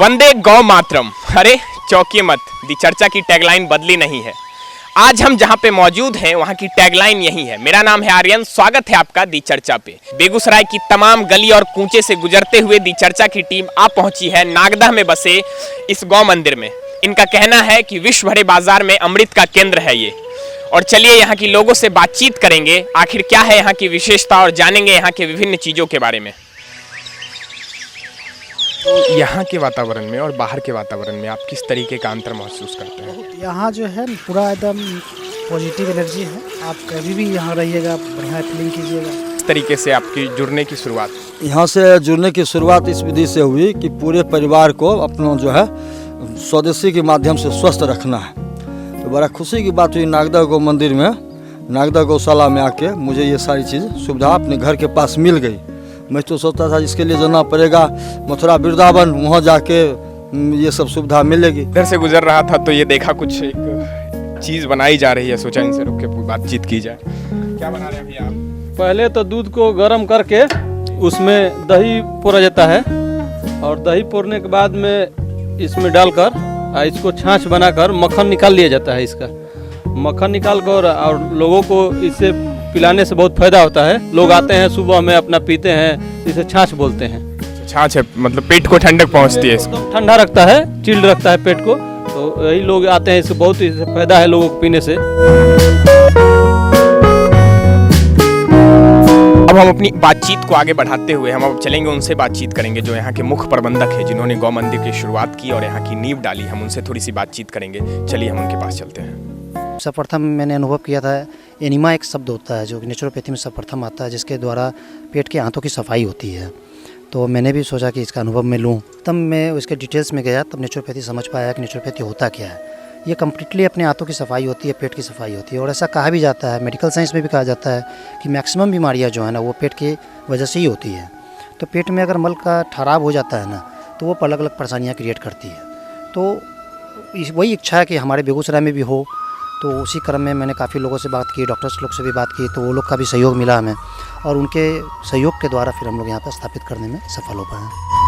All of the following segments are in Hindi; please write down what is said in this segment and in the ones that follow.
वंदे गौ मातरम। अरे चौंकिए मत, दी चर्चा की टैगलाइन बदली नहीं है। आज हम जहां पे मौजूद हैं वहां की टैगलाइन यही है। मेरा नाम है आर्यन, स्वागत है आपका दी चर्चा पे। बेगूसराय की तमाम गली और कूचे से गुजरते हुए दी चर्चा की टीम आ पहुंची है नागदा में बसे इस गौ मंदिर में। इनका कहना है कि विश्व भरे बाजार में अमृत का केंद्र है ये। और चलिए यहाँ की लोगों से बातचीत करेंगे, आखिर क्या है यहाँ की विशेषता, और जानेंगे यहाँ के विभिन्न चीज़ों के बारे में। यहाँ के वातावरण में और बाहर के वातावरण में आप किस तरीके का अंतर महसूस करते हैं? यहाँ जो है पूरा एकदम पॉजिटिव एनर्जी है। आप कभी भी यहाँ रहिएगा, बढ़िया फीलिंग कीजिएगा। इस तरीके से आपकी जुड़ने की शुरुआत? यहाँ से जुड़ने की शुरुआत इस विधि से हुई कि पूरे परिवार को अपना जो है स्वदेशी के माध्यम से स्वस्थ रखना है। तो बड़ा खुशी की बात हुई नागदा गौ मंदिर में, नागदा गौशाला में आके मुझे ये सारी चीज़ सुविधा अपने घर के पास मिल गई। मैं तो सोचता था इसके लिए जाना पड़ेगा मथुरा वृंदावन, वहाँ जाके ये सब सुविधा मिलेगी। इधर से गुजर रहा था तो ये देखा कुछ एक चीज़ बनाई जा रही है, सोचा इनसे रुक के बातचीत की जाए। क्या बना रहे हैं भैया आप? पहले तो दूध को गर्म करके उसमें दही पोरा जाता है और दही पोरने के बाद में इसमें डालकर इसको छाछ बनाकर मक्खन निकाल लिया जाता है। इसका मक्खन निकाल कर और लोगों को इससे पिलाने से बहुत फायदा होता है। लोग आते हैं सुबह में अपना पीते हैं, इसे छाछ बोलते हैं। छाछ है, मतलब पेट को ठंडक पहुंचती है, इसको ठंडा रखता है, चिल्ड रखता है पेट को। तो यही लोग आते हैं, इससे बहुत फायदा है लोगों को पीने से। अब हम अपनी बातचीत को आगे बढ़ाते हुए हम अब चलेंगे, उनसे बातचीत करेंगे जो यहाँ के मुख्य प्रबंधक है, जिन्होंने गौ मंदिर की शुरुआत की और यहाँ की नींव डाली। हम उनसे थोड़ी सी बातचीत करेंगे। चलिए हम उनके पास चलते हैं। सर्वप्रथम मैंने अनुभव किया था, एनिमा एक शब्द होता है जो नेचुरोपैथी में सर्वप्रथम आता है, जिसके द्वारा पेट के आंतों की सफाई होती है। तो मैंने भी सोचा कि इसका अनुभव मैं लूँ। तब मैं उसके डिटेल्स में गया, तब नेचुरोपैथी समझ पाया कि नेचुरोपैथी होता क्या है। ये कम्प्लीटली अपने आंतों की सफाई होती है, पेट की सफाई होती है। और ऐसा कहा भी जाता है, मेडिकल साइंस में भी कहा जाता है कि मैक्सिमम बीमारियाँ जो है ना वो पेट की वजह से ही होती है। तो पेट में अगर मल का ठहराव हो जाता है ना तो वो अलग अलग परेशानियाँ क्रिएट करती है। तो वही इच्छा है कि हमारे बेगूसराय में भी हो। तो उसी क्रम में मैंने काफ़ी लोगों से बात की, डॉक्टर्स लोग से भी बात की, तो वो लोग का भी सहयोग मिला हमें और उनके सहयोग के द्वारा फिर हम लोग यहाँ पर स्थापित करने में सफल हो पाए।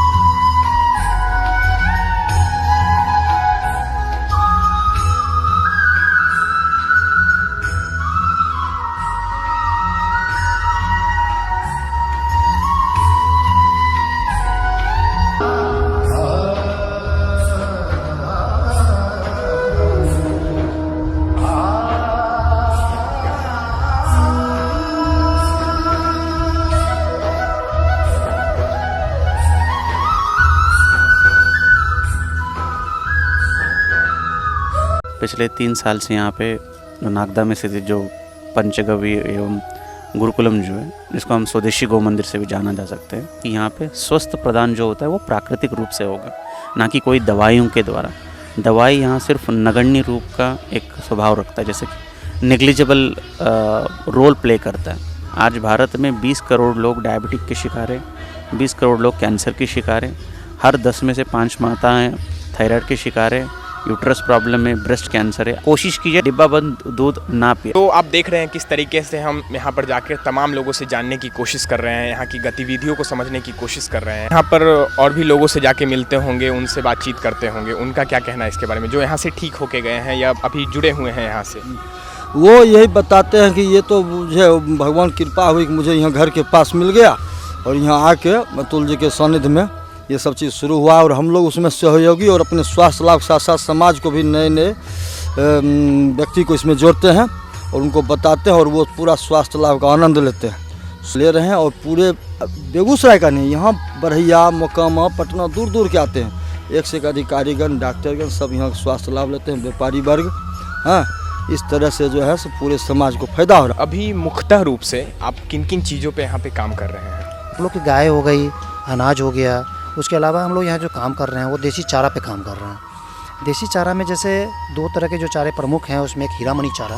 पिछले 3 साल से यहाँ पे नागदा में स्थित जो पंचगव्य एवं गुरुकुलम जो है, जिसको हम स्वदेशी गौ मंदिर से भी जाना जा सकते हैं, कि यहाँ पे स्वस्थ प्रदान जो होता है वो प्राकृतिक रूप से होगा, ना कि कोई दवाइयों के द्वारा। दवाई यहाँ सिर्फ नगण्य रूप का एक स्वभाव रखता है, जैसे कि नेग्लिजिबल रोल प्ले करता है। आज भारत में 20 करोड़ लोग डायबिटिक के शिकार हैं, 20 करोड़ लोग कैंसर के शिकार हैं, हर 10 में से 5 माताएँ थायराइड के शिकार है, यूट्रस प्रॉब्लम में, ब्रेस्ट कैंसर है। कोशिश कीजिए डिब्बा बंद दूध ना पिए। तो आप देख रहे हैं किस तरीके से हम यहाँ पर जाकर तमाम लोगों से जानने की कोशिश कर रहे हैं, यहाँ की गतिविधियों को समझने की कोशिश कर रहे हैं। यहाँ पर और भी लोगों से जाके मिलते होंगे, उनसे बातचीत करते होंगे, उनका क्या कहना है इसके बारे में, जो यहाँ से ठीक होके गए हैं या अभी जुड़े हुए हैं यहाँ से? वो यही बताते हैं कि ये तो मुझे भगवान कृपा हुई कि मुझे यहाँ घर के पास मिल गया और यहाँ आके मतुल जी के सानिध्य में ये सब चीज़ शुरू हुआ और हम लोग उसमें सहयोगी और अपने स्वास्थ्य लाभ के साथ साथ समाज को भी नए नए व्यक्ति को इसमें जोड़ते हैं और उनको बताते हैं और वो पूरा स्वास्थ्य लाभ का आनंद ले रहे हैं। और पूरे बेगूसराय का नहीं, यहाँ बरहिया, मोकामा, पटना, दूर दूर के आते हैं। 1 से अधिकारीगण, डॉक्टरगण सब यहाँ स्वास्थ्य लाभ लेते हैं, व्यापारी वर्ग। हाँ, इस तरह से जो है पूरे समाज को फायदा हो रहा है। अभी मुख्यतः रूप से आप किन किन चीज़ों पे यहाँ पे काम कर रहे हैं? हम लोग की गाय हो गई, अनाज हो गया, उसके अलावा हम लोग यहाँ जो काम कर रहे हैं वो देसी चारा पे काम कर रहे हैं। देसी चारा में जैसे 2 तरह के जो चारे प्रमुख हैं, उसमें एक हीरामणि चारा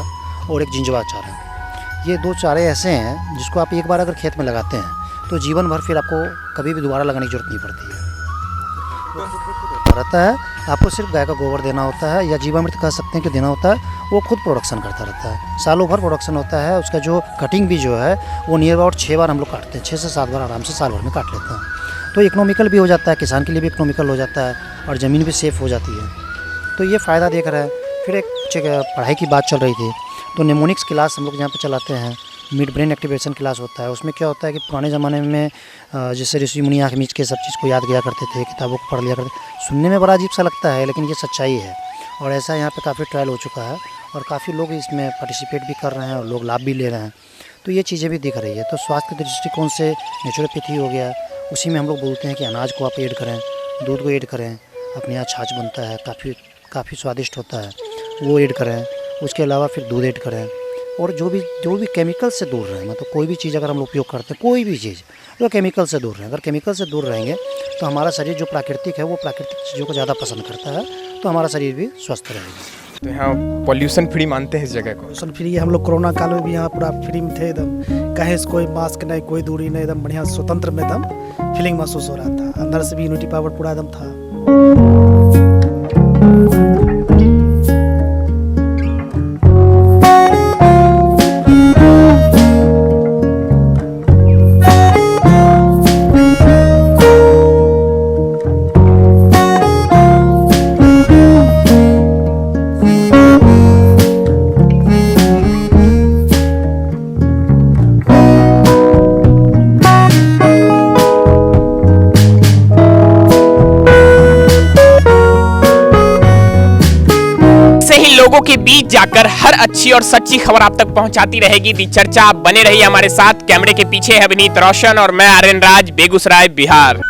और एक जिंजवा चारा। ये 2 चारे ऐसे हैं जिसको आप एक बार अगर खेत में लगाते हैं तो जीवन भर फिर आपको कभी भी दोबारा लगाने की जरूरत नहीं पड़ती है। रहता है, आपको सिर्फ गाय का गोबर देना होता है या जीवामृत कह सकते हैं कि देना होता है, वो खुद प्रोडक्शन करता रहता है। सालों भर प्रोडक्शन होता है। उसका जो कटिंग भी जो है वो नियर अबाउट 6 बार हम लोग काटते हैं, 6 से 7 बार आराम से साल भर में काट लेते हैं। तो इकोनॉमिकल भी हो जाता है, किसान के लिए भी इकोनॉमिकल हो जाता है और ज़मीन भी सेफ़ हो जाती है। तो ये फ़ायदा देख रहा है। फिर एक पढ़ाई की बात चल रही थी, तो निमोनिक्स क्लास हम लोग यहाँ पे चलाते हैं, मिड ब्रेन एक्टिवेशन क्लास होता है। उसमें क्या होता है कि पुराने ज़माने में जैसे ऋषि मुनि आँख मीच के सब चीज़ को याद किया करते थे, किताबों को पढ़ लिया करते। सुनने में बड़ा अजीब सा लगता है, लेकिन ये सच्चाई है और ऐसा यहाँ पे काफ़ी ट्रायल हो चुका है और काफ़ी लोग इसमें पार्टिसिपेट भी कर रहे हैं और लोग लाभ भी ले रहे हैं। तो ये चीज़ें भी दिख रही है। तो स्वास्थ्य के दृष्टिकोण से नेचुरोपैथी हो गया, उसी में हम लोग बोलते हैं कि अनाज को आप ऐड करें, दूध को ऐड करें, अपने यहाँ छाछ बनता है, काफ़ी स्वादिष्ट होता है, वो ऐड करें। उसके अलावा फिर दूध ऐड करें और जो भी केमिकल से दूर रहें, मतलब कोई भी चीज़ अगर हम लोग उपयोग करते हैं, कोई भी चीज़ तो केमिकल से दूर रहें। अगर केमिकल से दूर रहेंगे तो हमारा शरीर जो प्राकृतिक है वो प्राकृतिक चीज़ों को ज़्यादा पसंद करता है, तो हमारा शरीर भी स्वस्थ रहेगा। तो यहाँ पॉल्यूशन फ्री मानते हैं इस जगह को? पॉल्यूशन फ्री है। हम लोग कोरोना काल में भी यहाँ पूरा फ्री में थे एकदम, कहीं से कोई मास्क नहीं, कोई दूरी नहीं, एकदम बढ़िया स्वतंत्र में एकदम फीलिंग महसूस हो रहा था। अंदर से भी यूनिटी पावर पूरा एकदम था। लोगों के बीच जाकर हर अच्छी और सच्ची खबर आप तक पहुंचाती रहेगी दी चर्चा। आप बने रहिए हमारे साथ। कैमरे के पीछे है विनीत रोशन और मैं आर्यन राज, बेगूसराय, बिहार।